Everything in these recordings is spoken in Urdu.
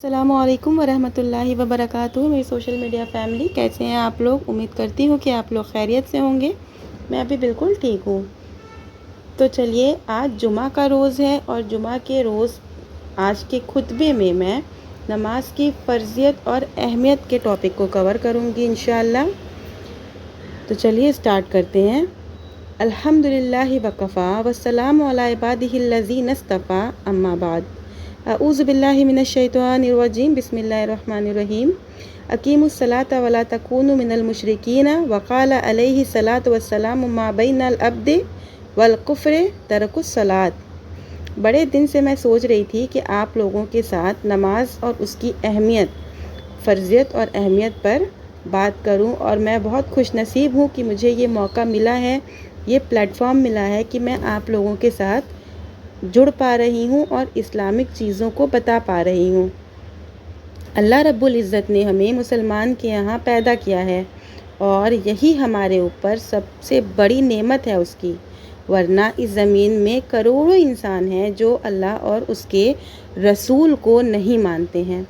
السلام علیکم ورحمۃ اللہ وبرکاتہ۔ میری سوشل میڈیا فیملی، کیسے ہیں آپ لوگ؟ امید کرتی ہوں کہ آپ لوگ خیریت سے ہوں گے۔ میں بھی بالکل ٹھیک ہوں۔ تو چلیے، آج جمعہ کا روز ہے اور جمعہ کے روز آج کے خطبے میں نماز کی فرضیت اور اہمیت کے ٹاپک کو کور کروں گی انشاءاللہ۔ تو چلیے اسٹارٹ کرتے ہیں۔ الحمدللہ وکفا والسلام علی عبادہ الذین اصطفی، اما بعد۔ اعوذ باللہ من الشیطان الرجیم، بسم اللہ الرحمن الرحیم۔ اقیموا الصلاۃ ولا تکونوا من المشرکین، وقال علیہ الصلاۃ والسلام ما بین العبد والکفر ترک الصلاۃ۔ بڑے دن سے میں سوچ رہی تھی کہ آپ لوگوں کے ساتھ نماز اور اس کی اہمیت، فرضیت اور اہمیت پر بات کروں، اور میں بہت خوش نصیب ہوں کہ مجھے یہ موقع ملا ہے، یہ پلیٹ فارم ملا ہے کہ میں آپ لوگوں کے ساتھ جڑ پا رہی ہوں اور اسلامک چیزوں کو بتا پا رہی ہوں۔ اللہ رب العزت نے ہمیں مسلمان کے یہاں پیدا کیا ہے اور یہی ہمارے اوپر سب سے بڑی نعمت ہے اس کی، ورنہ اس زمین میں کروڑوں انسان ہیں جو اللہ اور اس کے رسول کو نہیں مانتے ہیں۔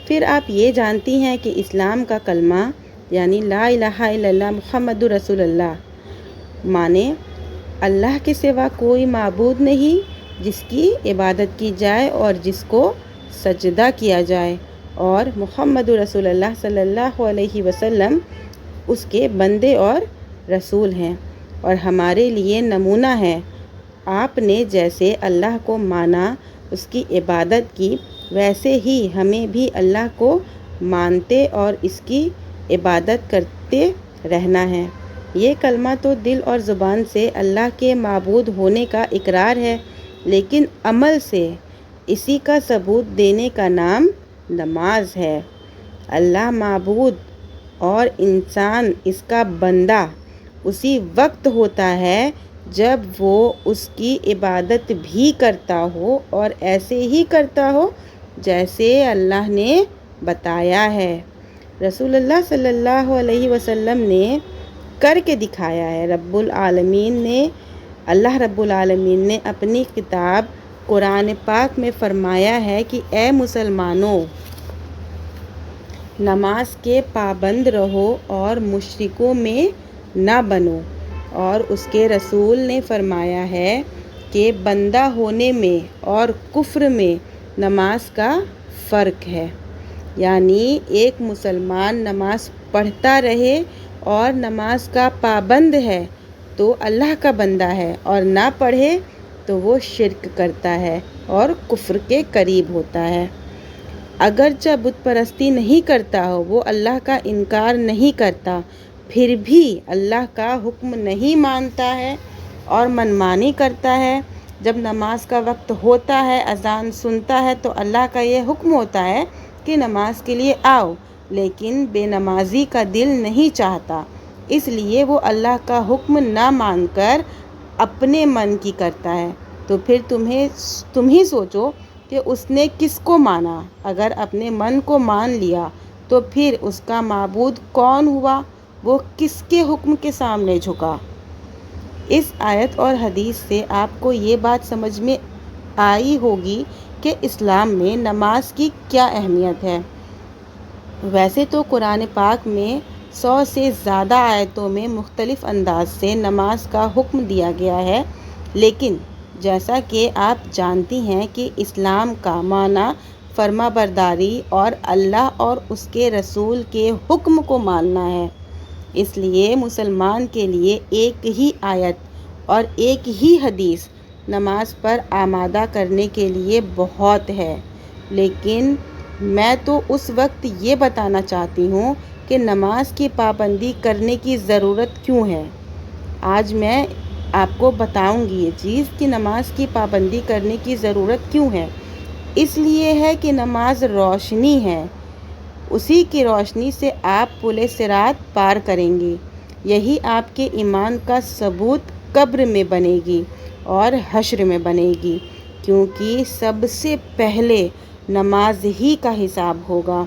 پھر آپ یہ جانتی ہیں کہ اسلام کا کلمہ یعنی لا الہ الا اللہ محمد رسول اللہ مانے اللہ کے سوا کوئی معبود نہیں جس کی عبادت کی جائے اور جس کو سجدہ کیا جائے، اور محمد رسول اللہ صلی اللہ علیہ وسلم اس کے بندے اور رسول ہیں اور ہمارے لیے نمونہ ہے۔ آپ نے جیسے اللہ کو مانا، اس کی عبادت کی، ویسے ہی ہمیں بھی اللہ کو مانتے اور اس کی عبادت کرتے رہنا ہے۔ یہ کلمہ تو دل اور زبان سے اللہ کے معبود ہونے کا اقرار ہے، لیکن عمل سے اسی کا ثبوت دینے کا نام نماز ہے۔ اللہ معبود اور انسان اس کا بندہ اسی وقت ہوتا ہے جب وہ اس کی عبادت بھی کرتا ہو اور ایسے ہی کرتا ہو جیسے اللہ نے بتایا ہے۔ رسول اللہ صلی اللہ علیہ وسلم نے کر کے دکھایا ہے۔ اللہ رب العالمین نے اپنی کتاب قرآن پاک میں فرمایا ہے کہ اے مسلمانوں، نماز کے پابند رہو اور مشرکوں میں نہ بنو، اور اس کے رسول نے فرمایا ہے کہ بندہ ہونے میں اور کفر میں نماز کا فرق ہے، یعنی ایک مسلمان نماز پڑھتا رہے اور نماز کا پابند ہے تو اللہ کا بندہ ہے، اور نہ پڑھے تو وہ شرک کرتا ہے اور کفر کے قریب ہوتا ہے۔ اگرچہ بت پرستی نہیں کرتا ہو، وہ اللہ کا انکار نہیں کرتا، پھر بھی اللہ کا حکم نہیں مانتا ہے اور منمانی کرتا ہے۔ جب نماز کا وقت ہوتا ہے، اذان سنتا ہے تو اللہ کا یہ حکم ہوتا ہے کہ نماز کے لیے آؤ، لیکن بے نمازی کا دل نہیں چاہتا، اس لیے وہ اللہ کا حکم نہ مان کر اپنے من کی کرتا ہے۔ تو پھر تم ہی سوچو کہ اس نے کس کو مانا؟ اگر اپنے من کو مان لیا تو پھر اس کا معبود کون ہوا؟ وہ کس کے حکم کے سامنے جھکا؟ اس آیت اور حدیث سے آپ کو یہ بات سمجھ میں آئی ہوگی کہ اسلام میں نماز کی کیا اہمیت ہے۔ ویسے تو قرآن پاک میں 100 سے زیادہ آیتوں میں مختلف انداز سے نماز کا حکم دیا گیا ہے، لیکن جیسا کہ آپ جانتی ہیں کہ اسلام کا معنی فرما برداری اور اللہ اور اس کے رسول کے حکم کو ماننا ہے۔ اس لیے مسلمان کے لیے ایک ہی آیت اور ایک ہی حدیث نماز پر آمادہ کرنے کے لیے بہت ہے، لیکن میں تو اس وقت یہ بتانا چاہتی ہوں کہ نماز کی پابندی کرنے کی ضرورت کیوں ہے۔ آج میں آپ کو بتاؤں گی یہ چیز کہ نماز کی پابندی کرنے کی ضرورت کیوں ہے۔ اس لیے ہے کہ نماز روشنی ہے، اسی کی روشنی سے آپ پل صراط پار کریں گے، یہی آپ کے ایمان کا ثبوت قبر میں بنے گی اور حشر میں بنے گی، کیونکہ سب سے پہلے نماز ہی کا حساب ہوگا،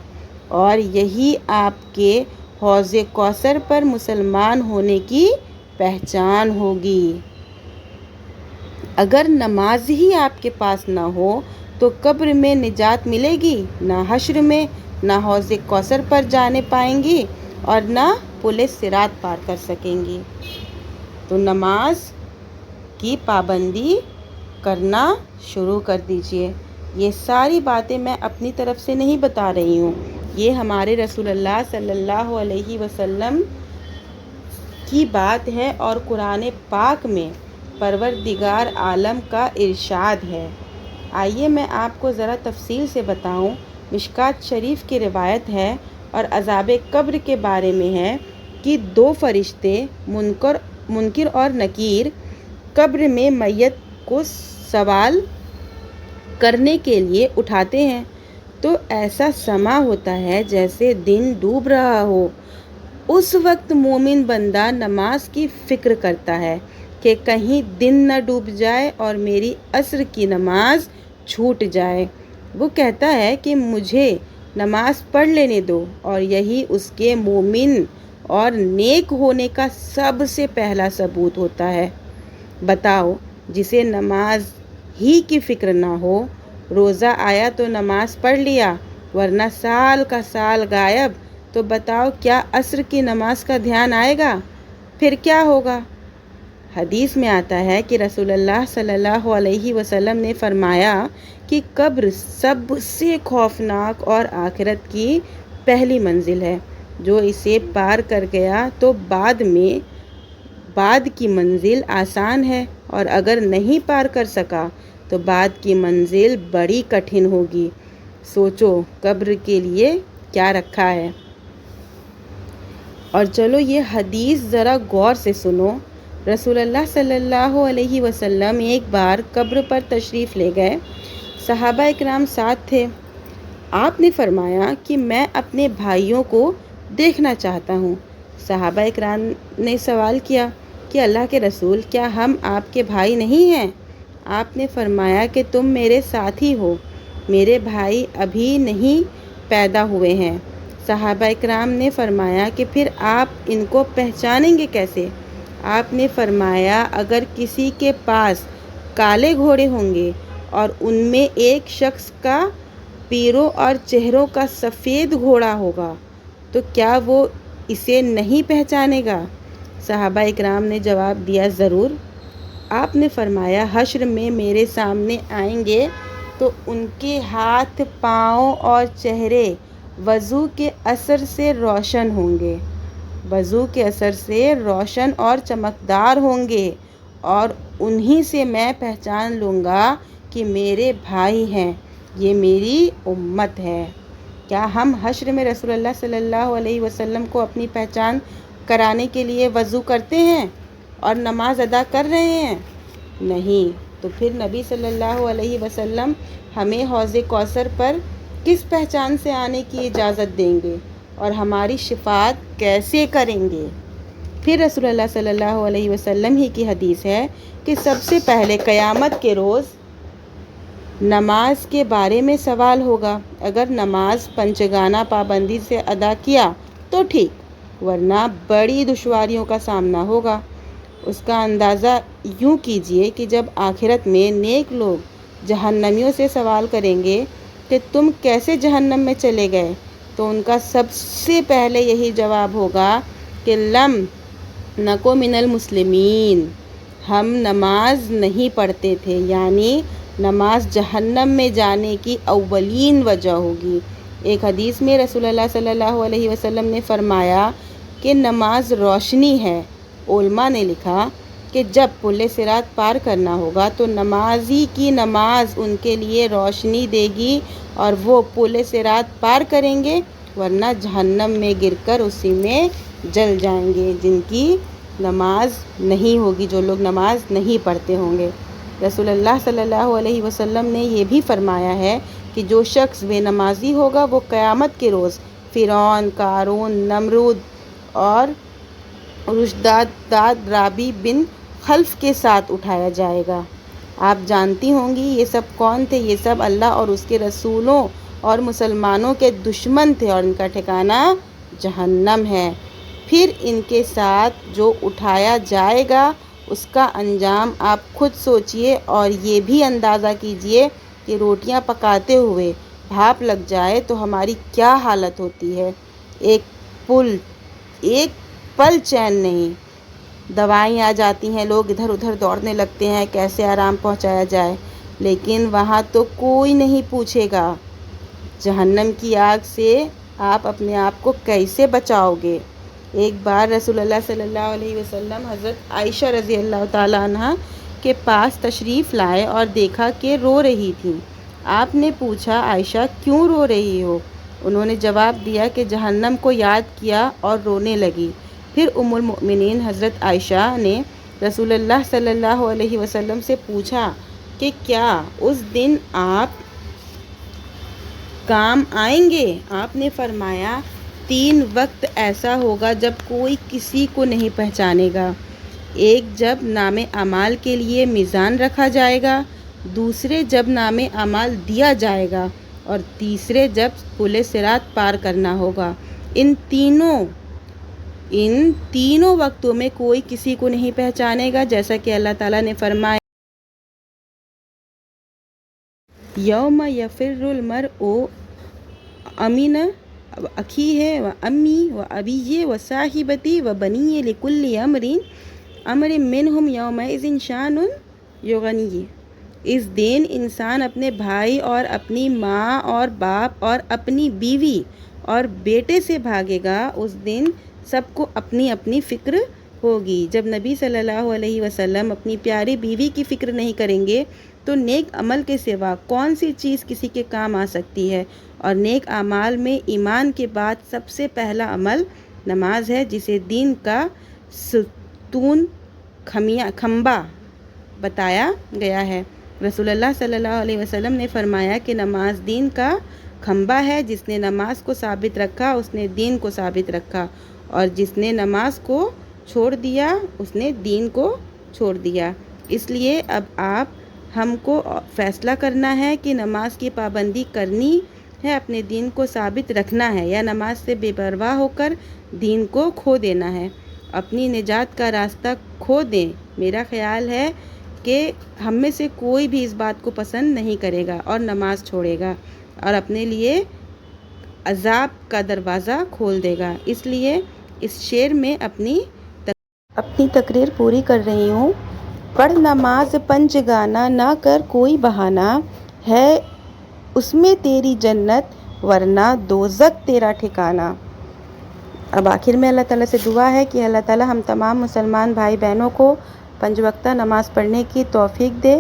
اور یہی آپ کے حوض کوثر پر مسلمان ہونے کی پہچان ہوگی۔ اگر نماز ہی آپ کے پاس نہ ہو تو قبر میں نجات ملے گی، نہ حشر میں، نہ حوض کوثر پر جانے پائیں گی اور نہ پل صراط پار کر سکیں گی۔ تو نماز کی پابندی کرنا شروع کر دیجئے۔ یہ ساری باتیں میں اپنی طرف سے نہیں بتا رہی ہوں، یہ ہمارے رسول اللہ صلی اللہ علیہ وسلم کی بات ہے اور قرآن پاک میں پروردگار عالم کا ارشاد ہے۔ آئیے میں آپ کو ذرا تفصیل سے بتاؤں۔ مشکوٰۃ شریف کی روایت ہے اور عذاب قبر کے بارے میں ہے کہ 2 فرشتے منکر اور نکیر قبر میں میت کو سوال کرنے کے لیے اٹھاتے ہیں تو ایسا سما ہوتا ہے جیسے دن ڈوب رہا ہو۔ اس وقت مومن بندہ نماز کی فکر کرتا ہے کہ کہیں دن نہ ڈوب جائے اور میری عصر کی نماز چھوٹ جائے۔ وہ کہتا ہے کہ مجھے نماز پڑھ لینے دو، اور یہی اس کے مومن اور نیک ہونے کا سب سے پہلا ثبوت ہوتا ہے۔ بتاؤ، جسے نماز ہی کی فکر نہ ہو، روزہ آیا تو نماز پڑھ لیا ورنہ سال کا سال غائب، تو بتاؤ کیا عصر کی نماز کا دھیان آئے گا؟ پھر کیا ہوگا؟ حدیث میں آتا ہے کہ رسول اللہ صلی اللہ علیہ وسلم نے فرمایا کہ قبر سب سے خوفناک اور آخرت کی پہلی منزل ہے۔ جو اسے پار کر گیا تو بعد کی منزل آسان ہے، اور اگر نہیں پار کر سکا تو بعد کی منزل بڑی کٹھن ہوگی۔ سوچو قبر کے لیے کیا رکھا ہے۔ اور چلو یہ حدیث ذرا غور سے سنو۔ رسول اللہ صلی اللہ علیہ وسلم ایک بار قبر پر تشریف لے گئے، صحابہ اکرام ساتھ تھے۔ آپ نے فرمایا کہ میں اپنے بھائیوں کو دیکھنا چاہتا ہوں۔ صحابہ اکرام نے سوال کیا کہ اللہ کے رسول، کیا ہم آپ کے بھائی نہیں ہیں؟ آپ نے فرمایا کہ تم میرے ساتھی ہو، میرے بھائی ابھی نہیں پیدا ہوئے ہیں۔ صحابہ اکرام نے فرمایا کہ پھر آپ ان کو پہچانیں گے کیسے؟ آپ نے فرمایا اگر کسی کے پاس کالے گھوڑے ہوں گے اور ان میں ایک شخص کا پیروں اور چہروں کا سفید گھوڑا ہوگا تو کیا وہ اسے نہیں پہچانے گا؟ صحابہ اکرام نے جواب دیا ضرور۔ آپ نے فرمایا حشر میں میرے سامنے آئیں گے تو ان کے ہاتھ، پاؤں اور چہرے وضو کے اثر سے روشن ہوں گے، وضو کے اثر سے روشن اور چمکدار ہوں گے، اور انہی سے میں پہچان لوں گا کہ میرے بھائی ہیں، یہ میری امت ہے۔ کیا ہم حشر میں رسول اللہ صلی اللہ علیہ وسلم کو اپنی پہچان کرانے کے لیے وضو کرتے ہیں اور نماز ادا کر رہے ہیں؟ نہیں، تو پھر نبی صلی اللہ علیہ وسلم ہمیں حوض کوثر پر کس پہچان سے آنے کی اجازت دیں گے اور ہماری شفاعت کیسے کریں گے؟ پھر رسول اللہ صلی اللہ علیہ وسلم ہی کی حدیث ہے کہ سب سے پہلے قیامت کے روز نماز کے بارے میں سوال ہوگا۔ اگر نماز پنجگانہ پابندی سے ادا کیا تو ٹھیک، ورنہ بڑی دشواریوں کا سامنا ہوگا۔ اس کا اندازہ یوں کیجئے کہ جب آخرت میں نیک لوگ جہنمیوں سے سوال کریں گے کہ تم کیسے جہنم میں چلے گئے، تو ان کا سب سے پہلے یہی جواب ہوگا کہ لم نکو من المسلمین، ہم نماز نہیں پڑھتے تھے، یعنی نماز جہنم میں جانے کی اولین وجہ ہوگی۔ ایک حدیث میں رسول اللہ صلی اللہ علیہ وسلم نے فرمایا کہ نماز روشنی ہے۔ علماء نے لکھا کہ جب پل صراط پار کرنا ہوگا تو نمازی کی نماز ان کے لیے روشنی دے گی اور وہ پل صراط پار کریں گے، ورنہ جہنم میں گر کر اسی میں جل جائیں گے، جن کی نماز نہیں ہوگی، جو لوگ نماز نہیں پڑھتے ہوں گے۔ رسول اللہ صلی اللہ علیہ وسلم نے یہ بھی فرمایا ہے کہ جو شخص بے نمازی ہوگا وہ قیامت کے روز فرعون، قارون، نمرود اور رشداد رابی بن خلف کے ساتھ اٹھایا جائے گا۔ آپ جانتی ہوں گی یہ سب کون تھے؟ یہ سب اللہ اور اس کے رسولوں اور مسلمانوں کے دشمن تھے، اور ان کا ٹھکانہ جہنم ہے۔ پھر ان کے ساتھ جو اٹھایا جائے گا اس کا انجام آپ خود سوچئے اور یہ بھی اندازہ کیجئے کہ روٹیاں پکاتے ہوئے بھاپ لگ جائے تو ہماری کیا حالت ہوتی ہے۔ ایک پل چین نہیں، دوائیں آ جاتی ہیں، لوگ ادھر ادھر دوڑنے لگتے ہیں کیسے آرام پہنچایا جائے، لیکن وہاں تو کوئی نہیں پوچھے گا جہنم کی آگ سے آپ اپنے آپ کو کیسے بچاؤ گے۔ ایک بار رسول اللہ صلی اللہ علیہ وسلم حضرت عائشہ رضی اللہ تعالیٰ عنہ کے پاس تشریف لائے اور دیکھا کہ رو رہی تھیں۔ آپ نے پوچھا، عائشہ کیوں رو رہی ہو؟ انہوں نے جواب دیا کہ جہنم کو یاد کیا اور رونے لگی۔ پھر ام المؤمنین حضرت عائشہ نے رسول اللہ صلی اللہ علیہ وسلم سے پوچھا کہ کیا اس دن آپ کام آئیں گے؟ آپ نے فرمایا 3 وقت ایسا ہوگا جب کوئی کسی کو نہیں پہچانے گا۔ ایک جب نام اعمال کے لیے میزان رکھا جائے گا، دوسرے جب نام اعمال دیا جائے گا، اور تیسرے جب پل صراط پار کرنا ہوگا۔ ان تینوں وقتوں میں کوئی کسی کو نہیں پہچانے گا، جیسا کہ اللہ تعالیٰ نے فرمایا یوم یفر المرء من اخیہ و امیہ و ابیہ و صاحبتہ و بنیہ لکل امر منہم یومئذ شأن یغنیہ۔ اس دن انسان اپنے بھائی اور اپنی ماں اور باپ اور اپنی بیوی اور بیٹے سے بھاگے گا۔ اس دن سب کو اپنی اپنی فکر ہوگی۔ جب نبی صلی اللہ علیہ وسلم اپنی پیاری بیوی کی فکر نہیں کریں گے تو نیک عمل کے سوا کون سی چیز کسی کے کام آ سکتی ہے؟ اور نیک اعمال میں ایمان کے بعد سب سے پہلا عمل نماز ہے، جسے دین کا ستون کھمبا بتایا گیا ہے۔ رسول اللہ صلی اللہ علیہ وسلم نے فرمایا کہ نماز دین کا کھمبا ہے، جس نے نماز کو ثابت رکھا اس نے دین کو ثابت رکھا، اور جس نے نماز کو چھوڑ دیا اس نے دین کو چھوڑ دیا۔ اس لیے اب ہم کو فیصلہ کرنا ہے کہ نماز کی پابندی کرنی ہے، اپنے دین کو ثابت رکھنا ہے، یا نماز سے بے پرواہ ہو کر دین کو کھو دینا ہے، اپنی نجات کا راستہ کھو دیں۔ میرا خیال ہے کہ ہم میں سے کوئی بھی اس بات کو پسند نہیں کرے گا اور نماز چھوڑے گا اور اپنے لیے عذاب کا دروازہ کھول دے گا۔ اس لیے اس شعر میں اپنی تقریر پوری کر رہی ہوں۔ پڑھ نماز پنج گانا، نہ کر کوئی بہانہ، ہے اس میں تیری جنت ورنہ دوزخ تیرا ٹھکانہ۔ اب آخر میں اللہ تعالیٰ سے دعا ہے کہ اللہ تعالیٰ ہم تمام مسلمان بھائی بہنوں کو 5 وقتہ نماز پڑھنے کی توفیق دے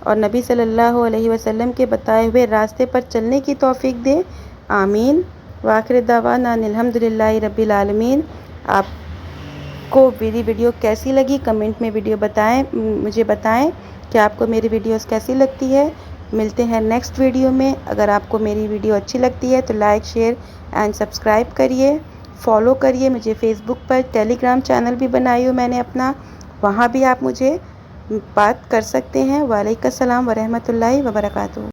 اور نبی صلی اللہ علیہ وسلم کے بتائے ہوئے راستے پر چلنے کی توفیق دے، آمین۔ وآخر دعوانا ان الحمدللہ رب العالمین۔ آپ کو میری ویڈیو کیسی لگی کمنٹ میں مجھے بتائیں کہ آپ کو میری ویڈیوز کیسی لگتی ہے۔ ملتے ہیں نیکسٹ ویڈیو میں۔ اگر آپ کو میری ویڈیو اچھی لگتی ہے تو لائک، شیئر اینڈ سبسکرائب کریے، فالو کریے مجھے فیس بک پر، ٹیلی گرام چینل بھی بنائی ہوں میں نے اپنا، وہاں بھی آپ مجھے بات کر سکتے ہیں۔ وعلیکم السلام ورحمۃ اللہ وبرکاتہ۔